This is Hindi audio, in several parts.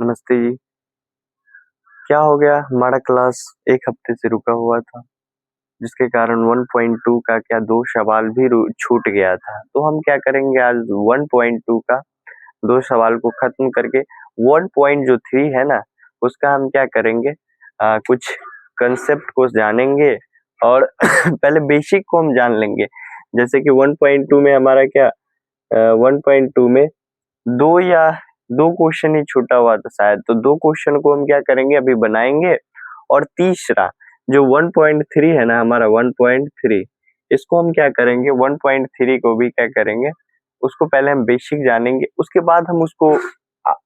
नमस्ते जी। क्या हो गया? हमारा क्लास 1 हफ्ते से रुका हुआ था, जिसके कारण 1.2 का क्या 2 सवाल भी छूट गया था। तो हम क्या करेंगे आज 1.2 का 2 सवाल को खत्म करके 1.3 है ना, उसका हम क्या करेंगे कुछ कंसेप्ट को जानेंगे और पहले बेसिक को हम जान लेंगे। जैसे कि 1.2 में हमारा क्या 1.2 में 2 या 2 क्वेश्चन ही छूटा हुआ था शायद, तो 2 क्वेश्चन को हम क्या करेंगे अभी बनाएंगे। और तीसरा जो 1.3 है ना हमारा 1.3, इसको हम क्या करेंगे 1.3 को भी क्या करेंगे, उसको पहले हम बेसिक जानेंगे। उसके बाद हम उसको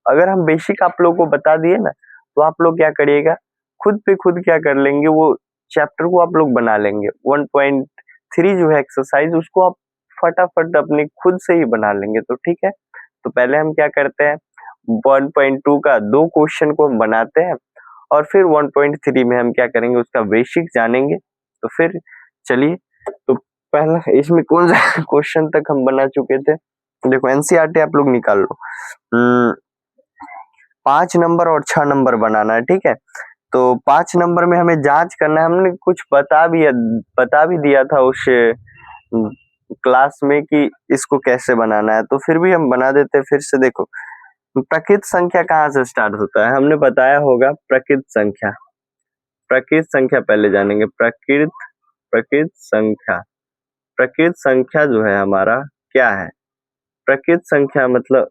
अगर हम बेसिक आप लोग को बता दिए ना, तो आप लोग क्या करिएगा खुद पे खुद क्या कर लेंगे, वो चैप्टर को आप लोग बना लेंगे। 1.3 जो है एक्सरसाइज, उसको आप फटाफट अपने खुद से ही बना लेंगे। तो ठीक है, तो पहले हम क्या करते हैं 1.2 का 2 क्वेश्चन को हम बनाते हैं और फिर 1.3 में हम क्या करेंगे उसका बेसिक जानेंगे। तो फिर चलिए, तो पहला इसमें कौन सा क्वेश्चन तक हम बना चुके थे, देखो एनसीईआरटी आप लोग निकाल लो। 5 नंबर और 6 नंबर बनाना है, ठीक है। तो 5 नंबर में हमें जांच करना है, हमने कुछ बता भी दिया था उस क्लास में कि इसको कैसे बनाना है, तो फिर भी हम बना देते हैं फिर से। देखो प्रकृत संख्या कहाँ से स्टार्ट होता है, हमने बताया होगा प्रकृत संख्या। प्रकृत संख्या पहले जानेंगे, प्रकृत संख्या। प्रकृत संख्या जो है हमारा क्या है, प्रकृत संख्या मतलब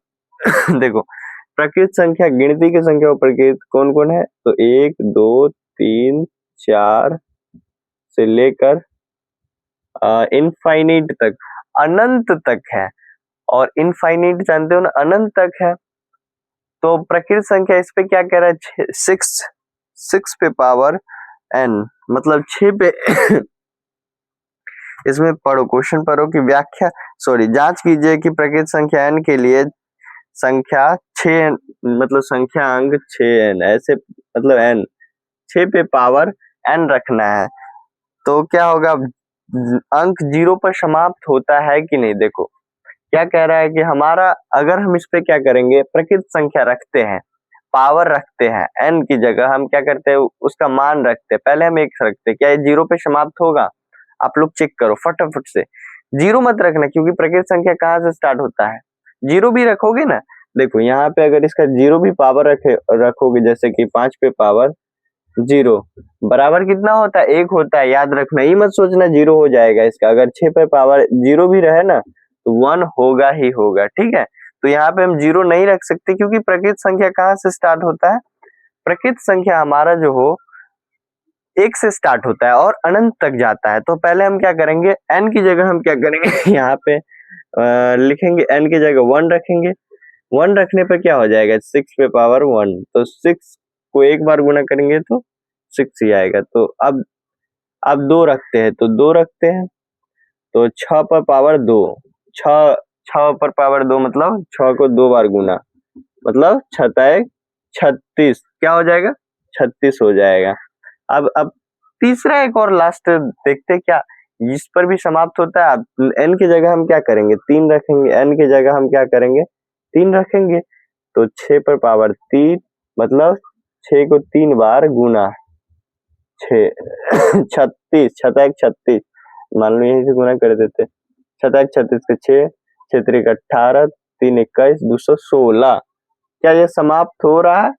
देखो प्रकृत संख्या गिनती की संख्या और प्रकृत कौन कौन है, तो 1 2 3 4 से लेकर इनफाइनिट तक, अनंत तक है। और इनफाइनिट जानते हो ना, अनंत तक है। तो प्रकृत संख्या इस पे क्या कह रहा है, 6 पे पावर n, मतलब 6 पे इसमें पढ़ो, क्वेश्चन पढ़ो कि व्याख्या सॉरी जांच कीजिए कि प्रकृत संख्या n के लिए संख्या 6 मतलब संख्या अंक 6n, ऐसे मतलब n 6 पे पावर n रखना है। तो क्या होगा, अंक 0 पर समाप्त होता है कि नहीं। देखो क्या कह रहा है कि हमारा अगर हम इस पे क्या करेंगे प्रकृत संख्या रखते हैं, पावर रखते हैं, n की जगह हम क्या करते हैं उसका मान रखते हैं, पहले हम 1 रखते हैं, क्या ये 0 पे समाप्त होगा? आप लोग चेक करो फटाफट से। 0 मत रखना, क्योंकि प्रकृत संख्या कहाँ से स्टार्ट होता है, 0 भी रखोगे ना। देखो यहाँ पे अगर इसका 0 भी पावर रखोगे, जैसे कि 5 पे पावर 0 बराबर कितना होता है, 1 होता है। याद रखना, ये मत सोचना 0 हो जाएगा इसका। अगर 6 पे पावर 0 भी रहे ना, तो 1 होगा ही होगा, ठीक है। तो यहाँ पे हम 0 नहीं रख सकते, क्योंकि प्रकृत संख्या कहाँ से स्टार्ट होता है, प्रकृत संख्या हमारा जो हो 1 से स्टार्ट होता है और अनंत तक जाता है। तो पहले हम क्या करेंगे, n की जगह हम क्या करेंगे यहाँ पे लिखेंगे, n की जगह 1 रखेंगे। 1 रखने पर क्या हो जाएगा, 6 पे पावर 1, तो 6 को एक बार गुना करेंगे तो 6 ही आएगा। तो अब 2 रखते हैं, तो 2 रखते हैं, तो 6 पर पावर 2, 6 6 पर पावर 2 मतलब 6 को 2 बार गुना, मतलब 6 36, क्या हो जाएगा 36 हो जाएगा। अब तीसरा एक और लास्ट देखते हैं क्या, जिस पर भी समाप्त होता है। n की जगह हम क्या करेंगे 3 रखेंगे, n की जगह हम क्या करेंगे 3 रखेंगे। तो 6 पर पावर 3 मतलब 6 को 3 बार गुना 6 36, 36 मान लो यहीं से गुना कर देते, 36 के 6 6 3 18 3 21 216, क्या ये समाप्त हो रहा है?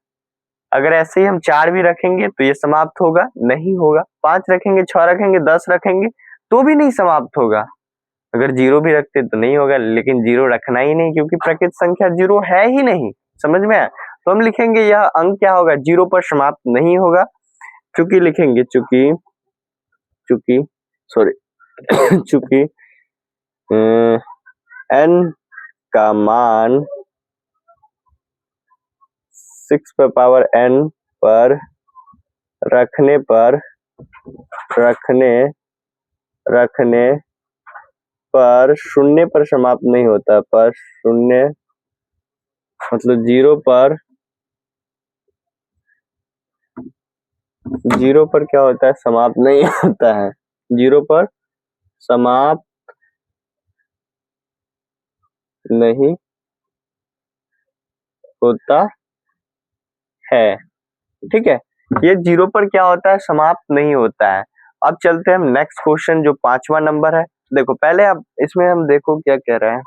अगर ऐसे ही हम 4 भी रखेंगे तो ये समाप्त होगा नहीं होगा, 5 रखेंगे 6 रखेंगे 10 रखेंगे तो भी नहीं समाप्त होगा। अगर 0 भी रखते तो नहीं होगा, लेकिन 0 रखना ही नहीं, क्योंकि प्रकृत संख्या 0 है ही नहीं। समझ में आया? तो हम लिखेंगे यह अंक क्या होगा, 0 पर समाप्त नहीं होगा। चूंकि लिखेंगे चूंकि चूंकि सॉरी चूंकि n का मान 6 पर पावर n पर रखने पर रखने पर शून्य पर समाप्त नहीं होता, पर शून्य मतलब 0 पर क्या होता है, समाप्त नहीं होता है, 0 पर समाप्त नहीं होता है, ठीक है। ये 0 पर क्या होता है, समाप्त नहीं होता है। अब चलते हैं हम नेक्स्ट क्वेश्चन जो 5वां नंबर है। देखो पहले आप इसमें हम देखो क्या कह रहे हैं।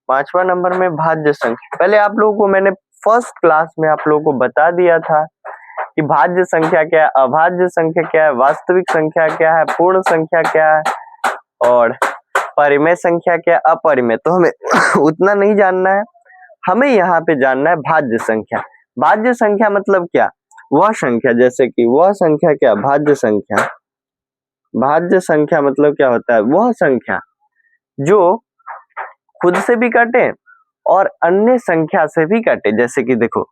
5वां नंबर में भाज्य संख्या, पहले आप लोगों को मैंने फर्स्ट क्लास में आप लोगों को बता दिया था कि भाज्य संख्या क्या है, अभाज्य संख्या क्या है, वास्तविक संख्या क्या है, पूर्ण संख्या क्या है और परिमेय संख्या क्या है, अपरिमेय। तो हमें उतना नहीं जानना है, हमें यहाँ पे जानना है भाज्य संख्या। भाज्य संख्या मतलब क्या, वह संख्या, जैसे कि वह संख्या क्या, भाज्य संख्या। भाज्य संख्या मतलब क्या होता है, वह संख्या जो खुद से भी कटे और अन्य संख्या से भी कटे। जैसे कि देखो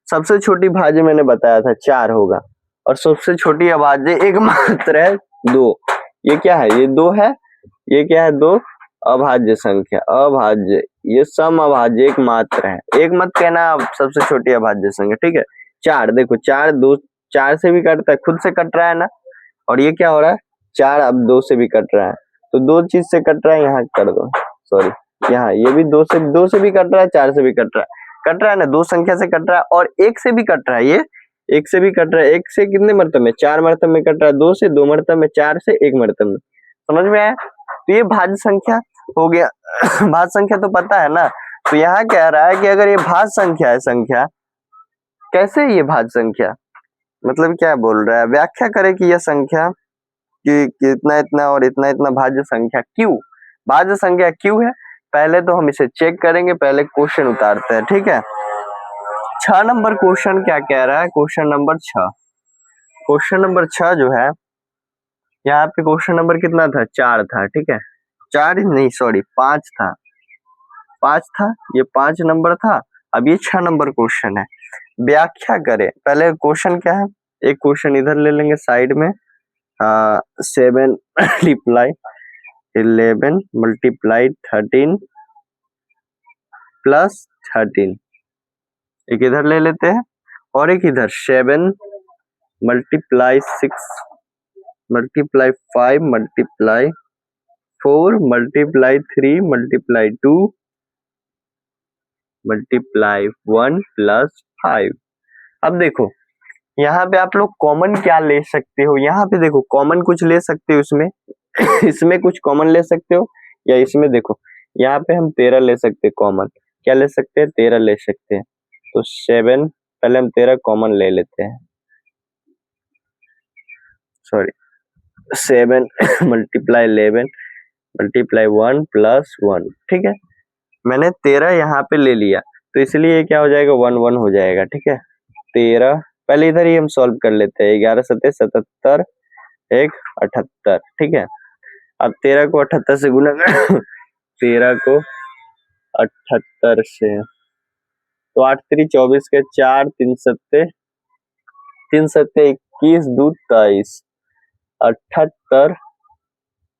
सबसे छोटी भाज्य मैंने बताया था 4 होगा और सबसे छोटी अभाज्य एकमात्र है 2। ये क्या है, ये 2 है, ये क्या है 2, अभाज्य संख्या, अभाज्य, ये सम अभाज्य एकमात्र है। एक मत कहना आप सबसे छोटी अभाज्य संख्या, ठीक है। 4 देखो 4 2 4 से भी कटता है, खुद से कट रहा है ना, और ये क्या हो रहा है 4 अब 2 से भी कट रहा है, तो 2 चीज से कट रहा है, यहाँ कर दो, सॉरी यहाँ ये भी 2 से भी कट रहा है, 4 से भी कट रहा है ना, 2 संख्या से कट रहा है और 1 से भी कट रहा है, ये 1 से भी कट रहा है। 1 से कितने मरतब में, 4 मरतब में कट रहा है, 2 से 2 मरतब में, 4 से 1 मरतब में। समझ में आया, तो ये भाज्य संख्या हो गया। भाज्य संख्या तो पता है ना, तो यहाँ कह रहा है कि अगर ये भाज्य संख्या है, संख्या कैसे है ये भाज्य संख्या, मतलब क्या बोल रहा है, व्याख्या करे कि यह संख्या कि इतना इतना और इतना इतना भाज्य संख्या क्यों, भाज्य संख्या क्यों है, पहले तो हम इसे चेक करेंगे, पहले क्वेश्चन उतारते हैं, ठीक है। 6 नंबर क्वेश्चन क्या कह रहा है, क्वेश्चन नंबर 6, क्वेश्चन नंबर 6 जो है, यहाँ पे क्वेश्चन नंबर कितना था, 4 था, ठीक है। 4 नहीं सॉरी 5 था, 5 था, ये 5 नंबर था। अब ये 6 नंबर क्वेश्चन है, व्याख्या करें। पहले क्वेश्चन क्या है, एक क्वेश्चन इधर ले लेंगे साइड में, 7 मल्टीप्लाई 11 मल्टीप्लाई 13 प्लस 13, एक इधर ले लेते हैं और एक इधर 7 multiply 6 multiply 5 multiply 4 multiply 3 multiply 2 multiply 1 plus 5। अब देखो यहाँ पे आप लोग कॉमन क्या ले सकते हो, यहाँ पे देखो कॉमन कुछ ले सकते हो इसमें, इसमें कुछ कॉमन ले सकते हो, या इसमें देखो यहाँ पे हम 13 ले सकते हैं कॉमन, क्या ले सकते हैं 13 ले सकते हैं। तो 7 पहले हम 13 कॉमन ले लेते हैं, सॉरी 7 मल्टीप्लाई 11 मल्टीप्लाई 1 प्लस 1, ठीक है। मैंने 13 यहाँ पे ले लिया, तो इसलिए क्या हो जाएगा 1 1 हो जाएगा, ठीक है। 13 पहले इधर ही हम सॉल्व कर लेते हैं, 11 7 77 1 78, ठीक है। अब 13 को 78 से गुना कर 13 को 78 से, तो 8 3 24 के 4 3 7 21 2 23 78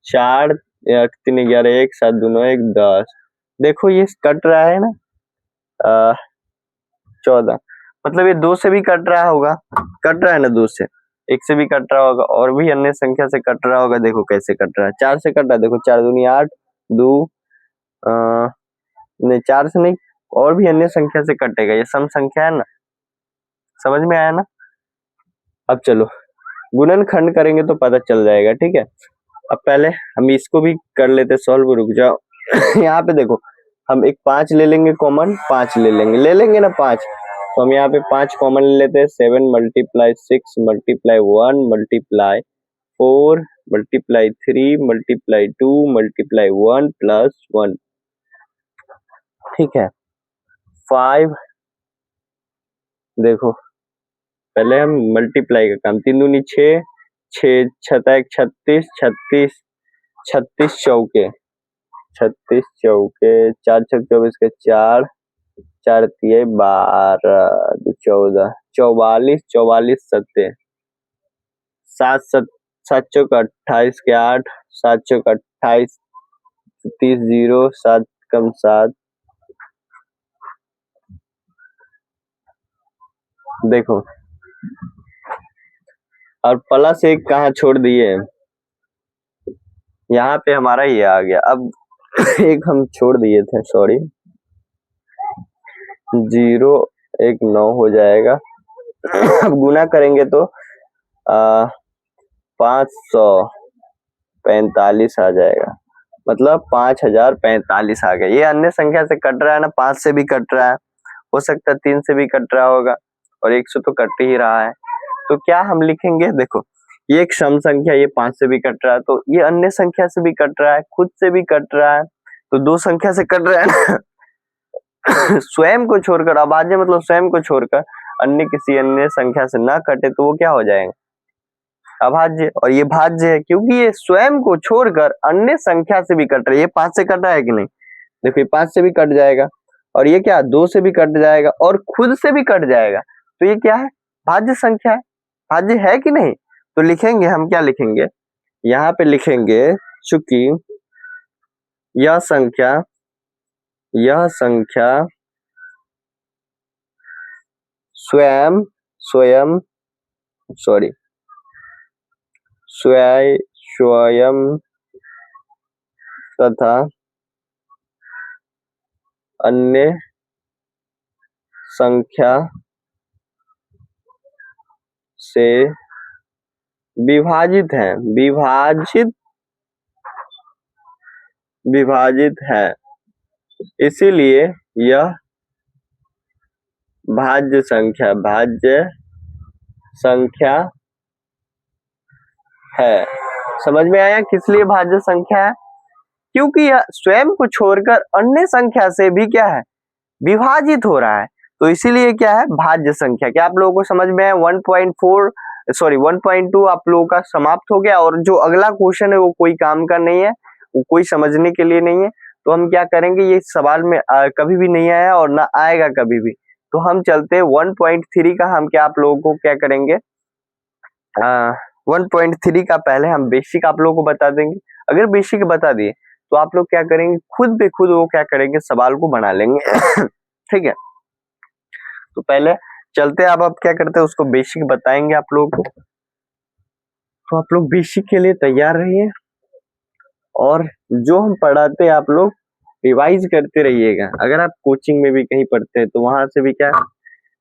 4 8 3 11 1 7 2 9 1 10। देखो ये कट रहा है ना 14, मतलब ये 2 से भी कट रहा होगा, कट रहा है ना 2 से, 1 से भी कट रहा होगा और भी अन्य संख्या से कट रहा होगा। देखो कैसे कट रहा है, 4 से कट रहा है, देखो 4 दूनी 8 2 नहीं 4 से नहीं, और भी अन्य संख्या से कटेगा, ये सम संख्या है ना, समझ में आया ना। अब चलो गुणनखंड करेंगे तो पता चल जाएगा, ठीक है। अब पहले हम इसको भी कर लेते सॉल्व, रुक जाओ। यहाँ पे देखो हम एक 5 ले लेंगे कॉमन, 5 ले लेंगे ना 5, तो हम यहाँ पे 5 कॉमन ले लेते हैं। 7 multiply 6 multiply 1 multiply 4 multiply 3 multiply 2 multiply 1 plus 1, ठीक है। 5 देखो पहले हम मल्टीप्लाई का काम, 3 दूनी 6 6 छता 1 36 36 36 चौके 36 चौके 4 6 24 के 4 4 तिये 12 14 44 44 सत्ते 7 7 7 चौक 28 के 8 7 चौक 28 30 0 7 कम 7, देखो और प्लस 1 कहाँ छोड़ दिए, यहाँ पे हमारा ये आ गया। अब एक हम छोड़ दिए थे, सॉरी 0 1 9 हो जाएगा, अब गुना करेंगे तो 545 आ जाएगा, मतलब 5045 आ गया। ये अन्य संख्या से कट रहा है ना, 5 से भी कट रहा है, हो सकता है 3 से भी कट रहा होगा, और 1 से तो कट ही रहा है। तो क्या हम लिखेंगे, देखो ये एक सम संख्या, ये 5 से भी कट रहा है, तो ये अन्य संख्या से भी कट रहा है, खुद से भी कट रहा है, तो दो संख्या से कट रहा है ना। स्वयं को छोड़कर, अभाज्य मतलब स्वयं को छोड़कर अन्य किसी अन्य संख्या से ना कटे तो वो क्या हो जाएगा, अभाज्य। और ये भाज्य है क्योंकि ये स्वयं को छोड़कर अन्य संख्या से भी कट रहा है। ये 5 से कट रहा है कि नहीं, देखो ये 5 से भी कट जाएगा, और ये क्या 2 से भी कट जाएगा, और खुद से भी कट जाएगा, तो ये क्या है, भाज्य संख्या है। भाज्य है कि नहीं, तो लिखेंगे हम, क्या लिखेंगे यहाँ पे, लिखेंगे चूंकि यह संख्या स्वयं तथा अन्य संख्या से विभाजित है, इसीलिए यह भाज्य संख्या है। समझ में आया किस लिए भाज्य संख्या है, क्योंकि यह स्वयं को छोड़कर अन्य संख्या से भी क्या है, विभाजित हो रहा है, तो इसीलिए क्या है, भाज्य संख्या। क्या आप लोगों को समझ में है? 1.2 आप लोगों का समाप्त हो गया, और जो अगला क्वेश्चन है वो कोई काम का नहीं है, वो कोई समझने के लिए नहीं है। तो हम क्या करेंगे, ये सवाल में कभी भी नहीं आया और ना आएगा कभी भी, तो हम चलते 1.3 का, हम क्या आप लोगों को क्या करेंगे, 1.3 का पहले हम बेसिक आप लोगों को बता देंगे। अगर बेसिक बता दिए तो आप लोग क्या करेंगे, खुद पे खुद वो क्या करेंगे, सवाल को बना लेंगे। ठीक है, तो पहले चलते हैं, अब क्या करते हैं उसको बेसिक बताएंगे आप लोगों को। तो आप लोग बेसिक के लिए तैयार रहिए, और जो हम पढ़ाते हैं आप लोग रिवाइज करते रहिएगा। अगर आप कोचिंग में भी कहीं पढ़ते हैं तो वहां से भी क्या,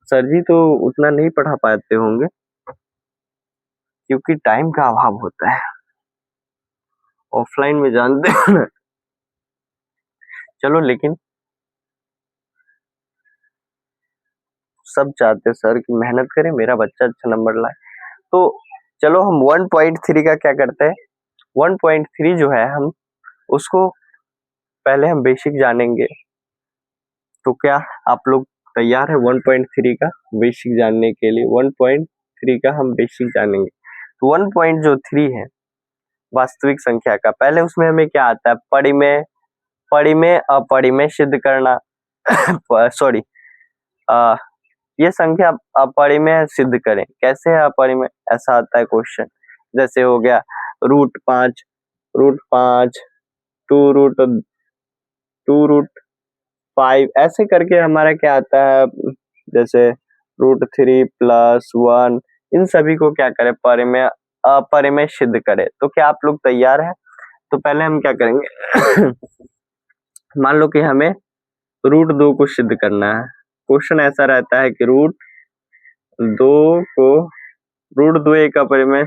सर जी तो उतना नहीं पढ़ा पाते होंगे क्योंकि टाइम का अभाव होता है, ऑफलाइन में जानते हो ना। चलो, लेकिन सब चाहते हैं सर कि मेहनत करे, मेरा बच्चा अच्छा नंबर लाए। तो चलो हम 1.3 का क्या करते हैं, 1.3 जो है हम उसको पहले हम बेसिक जानेंगे। तो क्या आप लोग तैयार है 1.3 का बेसिक जानने के लिए? 1.3 का हम बेसिक जानेंगे। तो 1.3 है वास्तविक संख्या का, पहले उसमें हमें क्या आता है, परिमेय अपरिमेय सिद्ध करना। सॉरी, ये संख्या अपरिमेय सिद्ध करें, कैसे है अपरिमेय, ऐसा आता है क्वेश्चन। जैसे हो गया √5, √5, ऐसे करके हमारा क्या आता है, जैसे √3 + 1, इन सभी को क्या करें, परिमेय अपरिमेय सिद्ध करें। तो क्या आप लोग तैयार है? तो पहले हम क्या करेंगे, मान लो कि हमें √2 को सिद्ध करना है। क्वेश्चन ऐसा रहता है कि √2 एक अपरिमेय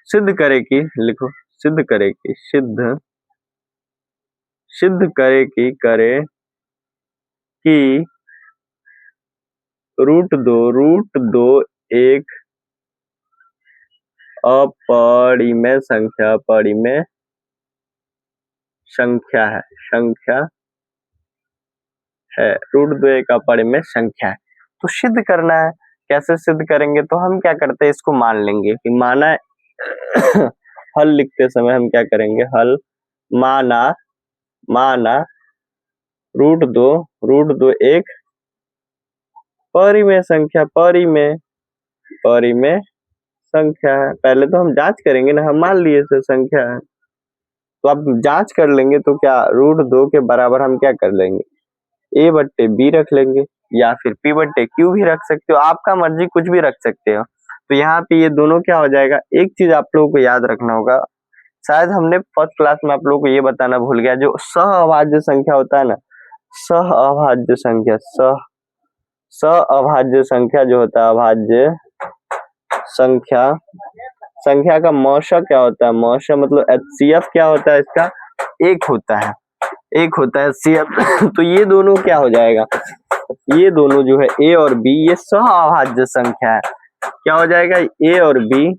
सिद्ध करे कि, लिखो सिद्ध करे कि, सिद्ध करे कि √2 एक अपरिमेय संख्या है। √2 एक अपरिमेय संख्या है, तो सिद्ध करना है। कैसे सिद्ध करेंगे, तो हम क्या करते हैं, इसको मान लेंगे कि माना हल लिखते समय हम क्या करेंगे, हल माना √2 एक परिमेय संख्या है। पहले तो हम जांच करेंगे ना, हम मान लिए से संख्या है, तो आप जांच कर लेंगे। तो क्या √2 के बराबर हम क्या कर लेंगे, a/b रख लेंगे, या फिर p/q भी रख सकते हो, आपका मर्जी, कुछ भी रख सकते हो। तो यहाँ पे ये दोनों क्या हो जाएगा। एक चीज आप लोगों को याद रखना होगा, शायद हमने फर्स्ट क्लास में आप लोगों को ये बताना भूल गया, जो सहअभाज्य संख्या होता है ना, सहअभाज्य संख्या, अभाज्य संख्या जो होता है, अभाज्य संख्या, संख्या का मौशा क्या होता है, मौशा मतलब HCF क्या होता है इसका, एक होता है, एक होता है HCF। तो ये दोनों क्या हो जाएगा, ये दोनों जो है A और B ये अभाज्य संख्या है। क्या हो जाएगा, A और B,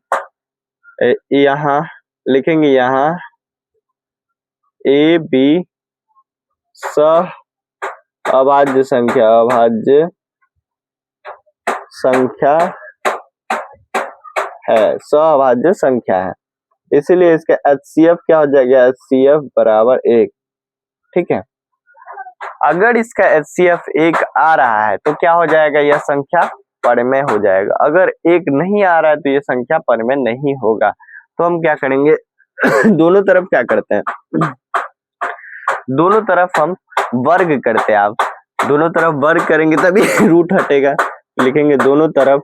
यहाँ लिखेंगे, यहाँ A B अभाज्य संख्या, अभाज्य संख्या है, अभाज्य संख्या है, इसीलिए इसका HCF क्या हो जाएगा, HCF बराबर 1। ठीक है, अगर इसका HCF 1 आ रहा है तो क्या हो जाएगा, यह संख्या परिमेय हो जाएगा। अगर 1 नहीं आ रहा है तो यह संख्या परिमेय नहीं होगा। तो हम क्या करेंगे, दोनों तरफ क्या करते हैं, दोनों तरफ हम वर्ग करते हैं। आप दोनों तरफ वर्ग करेंगे तभी रूट हटेगा। लिखेंगे दोनों तरफ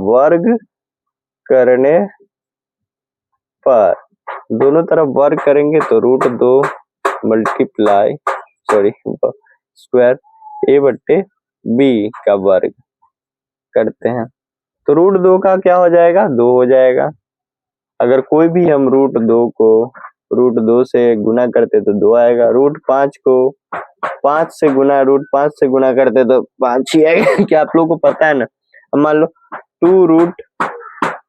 वर्ग करने पर, दोनों तरफ वर्ग करेंगे तो √2 मल्टीप्लाई स्क्वायर A/B का वर्ग करते हैं तो √2 का क्या हो जाएगा, 2 हो जाएगा। अगर कोई भी हम √2 को √2 से गुना करते तो 2 आएगा। √5 को 5 से गुना, √5 से गुना करते तो 5 ही आएगा। क्या आप लोगों को पता है ना, अब मान लो 2 रूट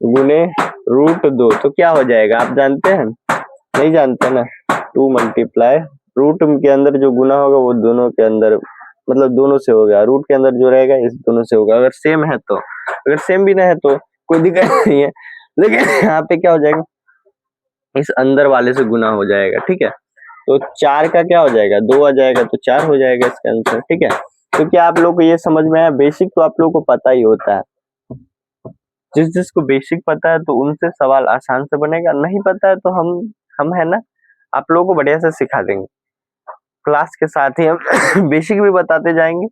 गुने √2 तो क्या हो जाएगा, आप जानते हैं, नहीं जानते ना, 2 मल्टीप्लाई रूट के अंदर जो गुना होगा वो दोनों के अंदर, मतलब दोनों से होगा, रूट के अंदर जो रहेगा इस दोनों से होगा। अगर सेम है तो, अगर सेम भी ना है तो कोई दिक्कत नहीं है, लेकिन यहाँ पे क्या हो जाएगा, इस अंदर वाले से गुना हो जाएगा। ठीक है, तो 4 का क्या हो जाएगा, 2 आ जाएगा तो 4 हो जाएगा इसका आंसर। ठीक है, तो क्या आप लोग को ये समझ में आया, बेसिक तो आप लोग को पता ही होता है, जिसको बेसिक पता है तो उनसे सवाल आसान से बनेगा, नहीं पता है तो हम है ना, आप लोगों को बढ़िया से सिखा देंगे। क्लास के साथ ही हम बेसिक भी बताते जाएंगे,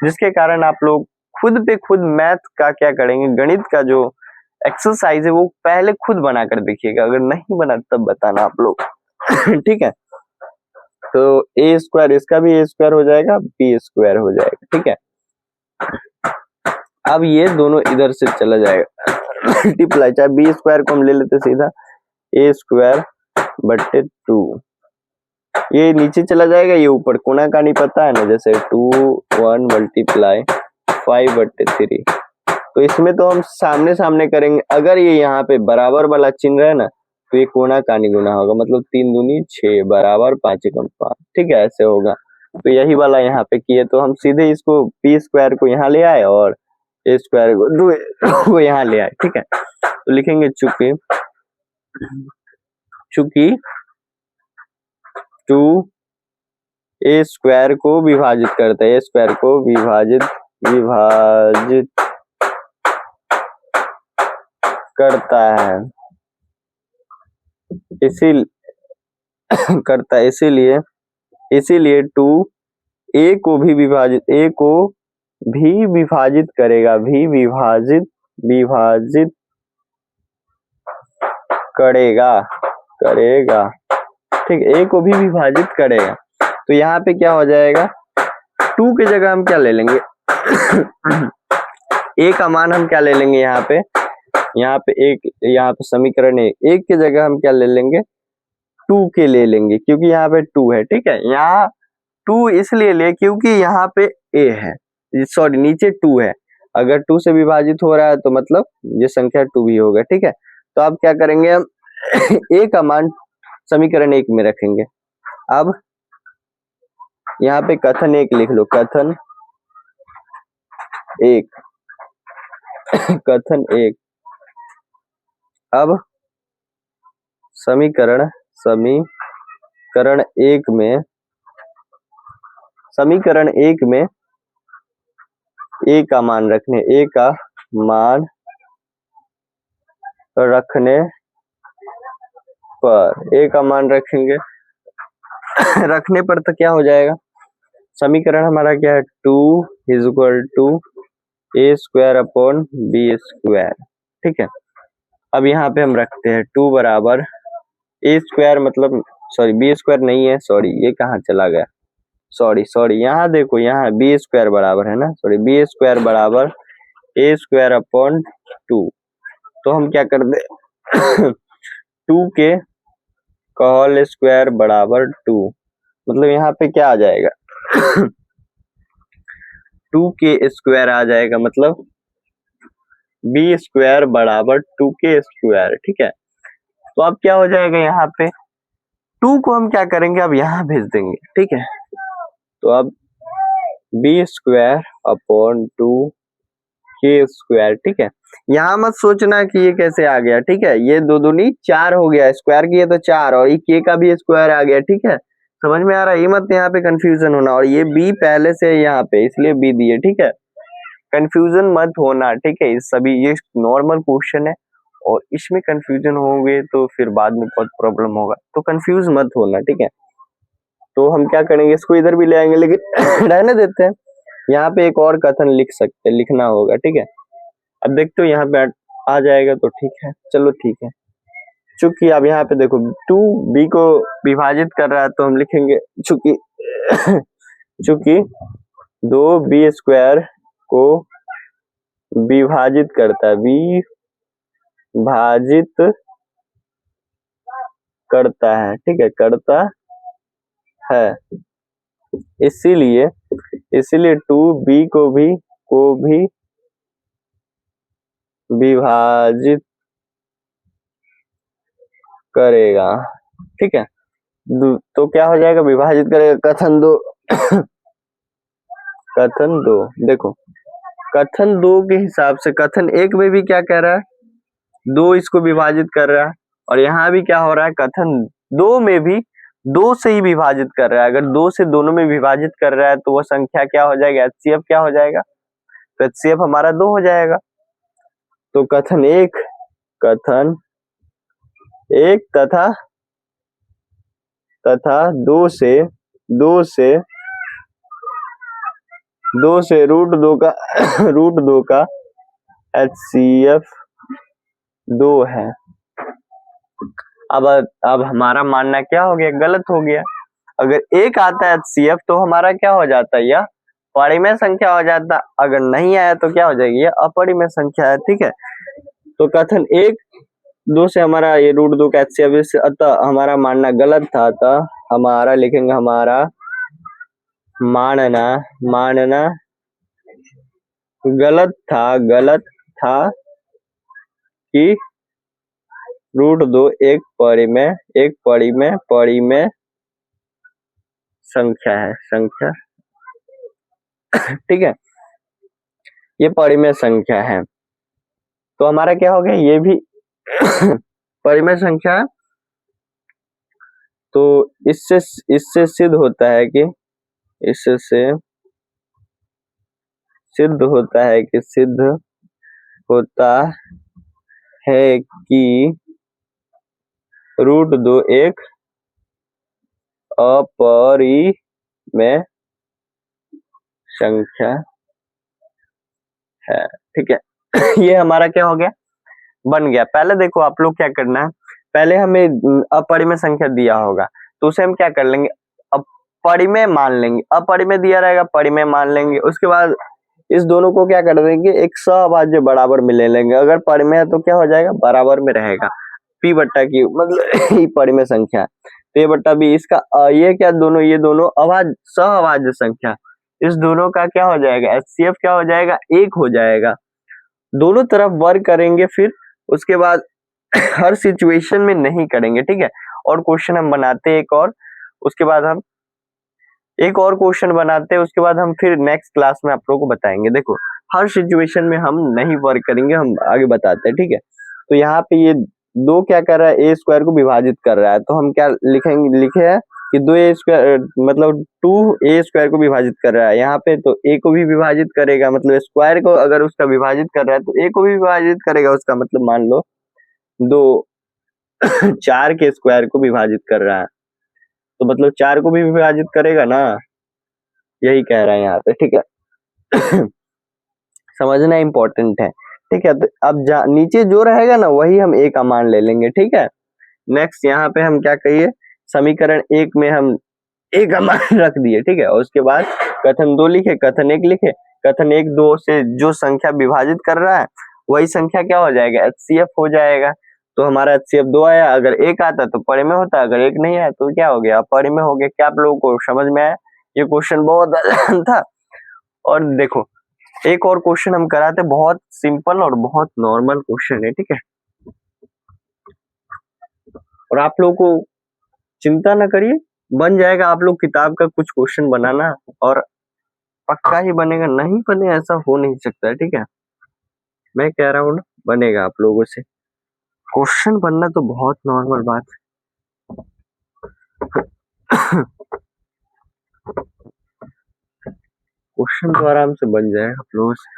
जिसके कारण आप लोग खुद पे खुद मैथ का क्या करेंगे, गणित का जो एक्सरसाइज है वो पहले खुद बना कर देखिएगा, अगर नहीं बना तब बताना आप लोग। ठीक है, तो A² इसका भी A² हो जाएगा, B² हो जाएगा। ठीक है, अब ये दोनों इधर से चला जाएगा मल्टीप्लाई, चाहे B² को हम ले लेते सीधा, A² / 2, ये नीचे चला जाएगा, ये ऊपर कोना का नहीं पता है ना, जैसे 2 1 मल्टीप्लाई 5/3, तो इसमें तो हम सामने सामने करेंगे। अगर ये यहाँ पे बराबर वाला चिन्ह है ना तो ये कोना कानी गुना होगा, मतलब 3 दूनी 6 बराबर 5 एकम 5। ठीक है, ऐसे होगा। तो यही वाला यहाँ पे किए तो हम सीधे इसको B² को यहाँ ले आए और A² को यहाँ ले आए। ठीक है, तो लिखेंगे चूंकि 2 A² को विभाजित करता है, A² को विभाजित करता है, इसीलिए 2 A को भी विभाजित करेगा, करेगा। ठीक, A को भी विभाजित करेगा। तो यहाँ पे क्या हो जाएगा, 2 की जगह हम क्या ले लेंगे A का मान हम क्या ले लेंगे, यहाँ पे समीकरण 1 की जगह हम क्या ले लेंगे, 2 के ले लेंगे, क्योंकि यहाँ पे 2 है। ठीक है, यहाँ 2 इसलिए ले क्योंकि यहाँ पे A है, सॉरी नीचे 2 है, अगर 2 से विभाजित हो रहा है तो मतलब ये संख्या 2 भी होगा। ठीक है, तो अब क्या करेंगे हम A का मान समीकरण 1 में रखेंगे। अब यहाँ पे कथन 1 लिख लो, कथन 1 अब समीकरण 1 में A का मान रखने, रखेंगे रखने पर तो क्या हो जाएगा, समीकरण हमारा क्या है, 2 = A² / B²। ठीक है, अब यहाँ पे हम रखते हैं 2 बराबर A² मतलब सॉरी बी स्क्वायर नहीं है, सॉरी ये कहाँ चला गया, सॉरी यहाँ देखो, यहाँ बी स्क्वायर बराबर है ना, सॉरी बी स्क्वायर बराबर ए स्क्वायर अपॉन 2। तो हम क्या कर दे 2 के होल स्क्वायर बराबर 2, मतलब यहाँ पे क्या आ जाएगा 2 के स्क्वायर आ जाएगा, मतलब बी स्क्वायर बराबर 2 के स्क्वायर। ठीक है, तो अब क्या हो जाएगा, यहाँ पे 2 को हम क्या करेंगे, अब यहाँ भेज देंगे। ठीक है, तो अब बी स्क्वायर अपॉन 2 के स्क्वायर। ठीक है, यहाँ मत सोचना कि ये कैसे आ गया। ठीक है, ये दो दूनी 4 हो गया, स्क्वायर किए तो 4, और ये के का भी स्क्वायर आ गया। ठीक है, समझ में आ रहा है, ये मत यहाँ पे कंफ्यूजन होना, और ये बी पहले से यहाँ पे इसलिए बी दिए। ठीक है, कंफ्यूजन मत होना। ठीक है, इस सभी ये नॉर्मल क्वेश्चन है, और इसमें कंफ्यूजन होंगे तो फिर बाद में बहुत प्रॉब्लम होगा, तो कंफ्यूज मत होना। ठीक है, तो हम क्या करेंगे, इसको इधर भी ले आएंगे, लेकिन रहने देते हैं। यहाँ पे एक और कथन लिखना होगा। ठीक है, अब देखते हो यहाँ पे आ जाएगा तो ठीक है, चलो ठीक है। चूंकि अब यहाँ पे देखो 2 बी को विभाजित कर रहा है, तो हम लिखेंगे चूंकि 2 बी स्क्वायर को विभाजित करता है, विभाजित करता है। ठीक है, करता है, इसीलिए 2b को भी विभाजित करेगा। ठीक है, तो क्या हो जाएगा, विभाजित करेगा कथन 2 कथन 2। देखो कथन 2 के हिसाब से कथन 1 में भी क्या कह रहा है, 2 इसको विभाजित कर रहा है, और यहाँ भी क्या हो रहा है, कथन 2 में भी 2 से ही विभाजित कर रहा है। अगर 2 से दोनों में विभाजित कर रहा है तो वो संख्या क्या हो जाएगा, एचसीएफ क्या हो जाएगा, तो एचसीएफ हमारा 2 हो जाएगा। तो कथन 1 तथा 2 से रूट 2 का एचसीएफ 2 है। अब हमारा मानना क्या हो गया, गलत हो गया। अगर 1 आता है एचसीएफ तो हमारा क्या हो जाता है, यह परिमेय संख्या हो जाता। अगर नहीं आया तो क्या हो जाएगी, यह अपरिमेय संख्या है। ठीक है, तो कथन 1 2 से हमारा ये रूट 2 का एचसीएफ, अतः हमारा मानना गलत था, अतः हमारा लिखेंगे, हमारा मानना गलत था कि रूट 2 एक परिमेय संख्या है, ठीक है, ये परिमेय संख्या है। तो हमारा क्या हो गया, ये भी परिमेय संख्या है। तो इससे सिद्ध होता है कि रूट 2 एक अपरिमेय संख्या है। ठीक है, ये हमारा क्या हो गया, बन गया। पहले देखो आप लोग क्या करना है, पहले हमें अपरिमेय संख्या दिया होगा तो उसे हम क्या कर लेंगे, अपरिमेय मान लेंगे। अपरिमेय दिया रहेगा, परिमेय मान लेंगे। उसके बाद इस दोनों को क्या कर देंगे, एक सहभाज्य बराबर में ले लेंगे। अगर परिमेय है तो क्या हो जाएगा, बराबर में रहेगा, p बट्टा q, मतलब ये परिमेय संख्या, तो ये बट्टा b, इसका ये क्या, दोनों ये दोनों सहभाज्य संख्या, इस दोनों का क्या हो जाएगा, एचसीएफ क्या हो जाएगा, 1 हो जाएगा। दोनों तरफ वर्क करेंगे, फिर उसके बाद हर सिचुएशन में नहीं करेंगे। ठीक है, और क्वेश्चन हम बनाते एक और, उसके बाद हम एक और क्वेश्चन बनाते हैं, उसके बाद हम फिर नेक्स्ट क्लास में आप लोगों को बताएंगे। देखो हर सिचुएशन में हम नहीं वर्क करेंगे, हम आगे बताते हैं। ठीक है, तो यहाँ पे ये 2 क्या कर रहा है, ए स्क्वायर को विभाजित कर रहा है, तो हम क्या लिखे हैं कि 2a स्क्वायर, मतलब 2a स्क्वायर को विभाजित कर रहा है यहाँ पे, तो a को भी विभाजित करेगा, मतलब स्क्वायर को अगर उसका विभाजित कर रहा है तो a को भी विभाजित करेगा। उसका मतलब मान लो 2 4 के स्क्वायर को विभाजित कर रहा है, तो मतलब 4 को भी विभाजित करेगा ना, यही कह रहा है यहाँ पे। ठीक है समझना इम्पोर्टेंट है। ठीक है, तो अब नीचे जो रहेगा ना वही हम a का मान ले लेंगे। ठीक है, नेक्स्ट यहाँ पे हम क्या कहिए, समीकरण 1 में हम a का मान रख दिए, ठीक है, और उसके बाद कथन 2 लिखे, कथन 1 लिखे। कथन 1 2 से जो संख्या विभाजित कर रहा है वही संख्या क्या हो जाएगा, HCF हो जाएगा। तो हमारा HCF 2 आया, अगर 1 आता तो परिमेय होता, अगर 1 नहीं आया तो क्या हो गया, अपरिमेय हो गया। क्या आप लोगों को समझ में आया? ये क्वेश्चन बहुत आसान था। और देखो एक और क्वेश्चन हम कराते, बहुत सिंपल और बहुत नॉर्मल क्वेश्चन है, ठीक है। और आप लोगों को चिंता ना करिए, बन जाएगा। आप लोग किताब का कुछ क्वेश्चन बनाना और पक्का ही बनेगा, नहीं बने ऐसा हो नहीं सकता है, ठीक है। मैं कह रहा हूँ ना, बनेगा आप लोगों से। क्वेश्चन बनना तो बहुत नॉर्मल बात है। क्वेश्चन तो आराम से बन जाए आप लोगों से,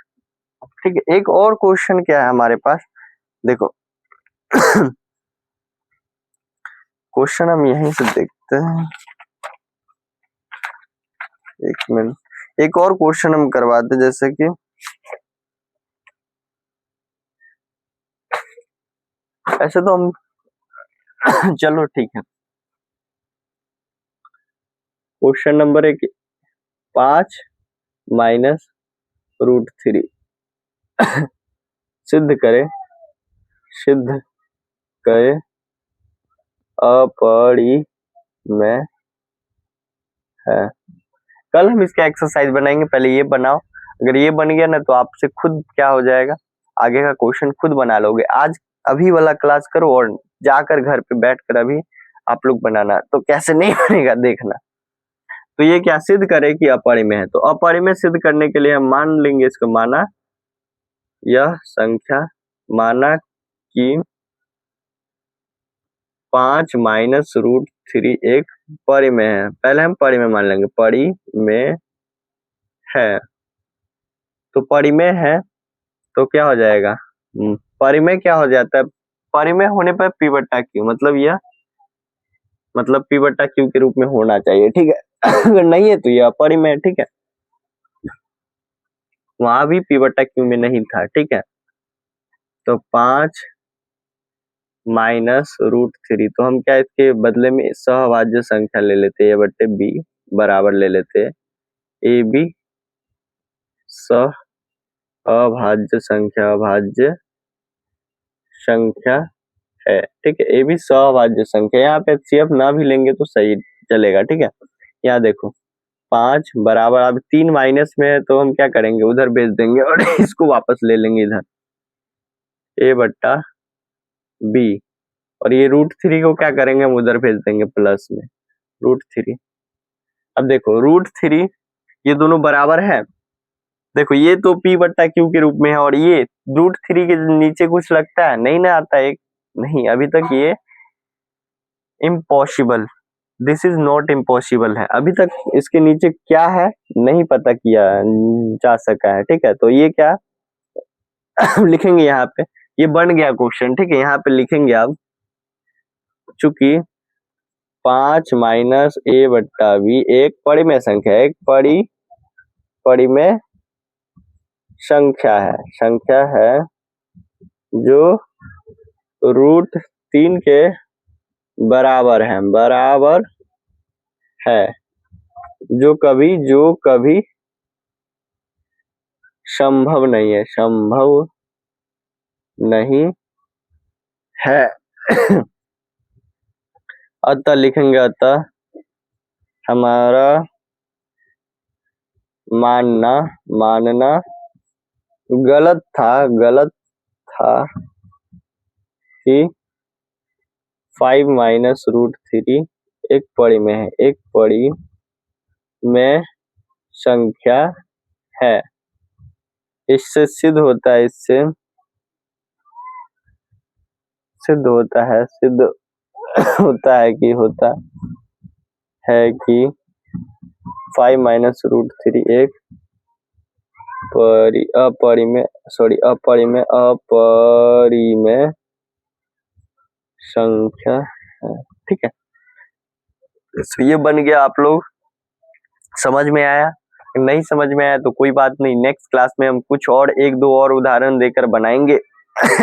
ठीक है। एक और क्वेश्चन क्या है हमारे पास, देखो क्वेश्चन हम यहीं से देखते हैं, एक मिनट। एक और क्वेश्चन हम करवाते, जैसे कि ऐसे तो हम चलो ठीक है। क्वेश्चन नंबर 1, 5 माइनस रूट 3 सिद्ध करे अपरिमेय है। कल हम इसका एक्सरसाइज बनाएंगे, पहले ये बनाओ। अगर ये बन गया ना तो आपसे खुद क्या हो जाएगा, आगे का क्वेश्चन खुद बना लोगे। आज अभी वाला क्लास करो और जाकर घर पे बैठकर अभी आप लोग बनाना, तो कैसे नहीं बनेगा देखना। तो ये क्या सिद्ध करे कि अपरिमेय है, तो अपरिमेय सिद्ध करने के लिए हम मान लेंगे इसको, माना यह संख्या, माना कि 5 माइनस रूट 3 एक परिमेय है। पहले हम परिमेय मान लेंगे, परिमेय है। तो परिमेय है तो क्या हो जाएगा, परिमेय क्या हो जाता है, परिमेय होने पर p बट्टा q, मतलब यह मतलब p बट्टा q के रूप में होना चाहिए, ठीक है। अगर नहीं है तो यह अपरिमेय, ठीक है। वहां भी p बट्टा q में नहीं था, ठीक है। तो 5 माइनस रूट 3, तो हम क्या इसके बदले में सहभाज्य संख्या ले लेते हैं, a बट्टे b बराबर ले लेते हैं ab सह अभाज्य संख्या है, ठीक है। ए भी सहभाज्य संख्या, यहाँ पे HCF ना भी लेंगे तो सही चलेगा, ठीक है। यहाँ देखो 5 बराबर, अब 3 माइनस में है तो हम क्या करेंगे, उधर भेज देंगे और इसको वापस ले लेंगे इधर, a बट्टा b, और ये रूट 3 को क्या करेंगे, हम उधर भेज देंगे प्लस में रूट 3। अब देखो रूट 3 ये दोनों बराबर है, देखो ये तो p बट्टा q के रूप में है, और ये रूट 3 के नीचे कुछ लगता है, नहीं ना आता एक, नहीं अभी तक ये impossible, this is not impossible है, अभी तक इसके नीचे क्या है नहीं पता किया जा सका है, ठीक है। तो ये क्या लिखेंगे यहाँ पे, ये बन गया क्वेश्चन, ठीक है। यहाँ पे लिखेंगे अब, चूंकि 5 माइनस a बट्टा b एक परिमेय संख्या है, एक परिमेय संख्या है जो रूट 3 के बराबर है, जो कभी संभव नहीं है। अतः लिखेंगे, अतः हमारा मानना गलत था कि 5 माइनस रूट 3 एक परिमेय है, एक परिमेय संख्या है। इससे सिद्ध होता है कि 5 माइनस रूट 3 एक अपरिमेय संख्या है, ठीक है। तो ये बन गया, आप लोग समझ में आया, नहीं समझ में आया तो कोई बात नहीं, नेक्स्ट क्लास में हम कुछ और एक दो और उदाहरण देकर बनाएंगे।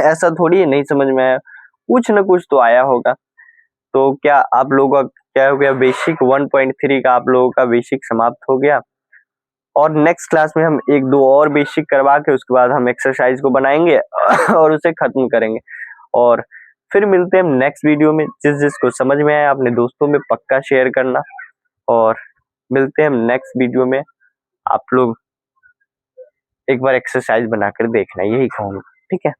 ऐसा थोड़ी है नहीं समझ में आया, कुछ न कुछ तो आया होगा। तो क्या आप लोगों का क्या हो गया, बेसिक 1.3 का आप लोगों का बेसिक समाप्त हो गया। और नेक्स्ट क्लास में हम एक दो और बेसिक करवा के उसके बाद हम एक्सरसाइज को बनाएंगे और उसे खत्म करेंगे। और फिर मिलते हैं नेक्स्ट वीडियो में। जिस जिसको समझ में आया अपने दोस्तों में पक्का शेयर करना, और मिलते हैं नेक्स्ट वीडियो में। आप लोग एक बार एक्सरसाइज बनाकर देखना, यही कहूँगा। ठीक है।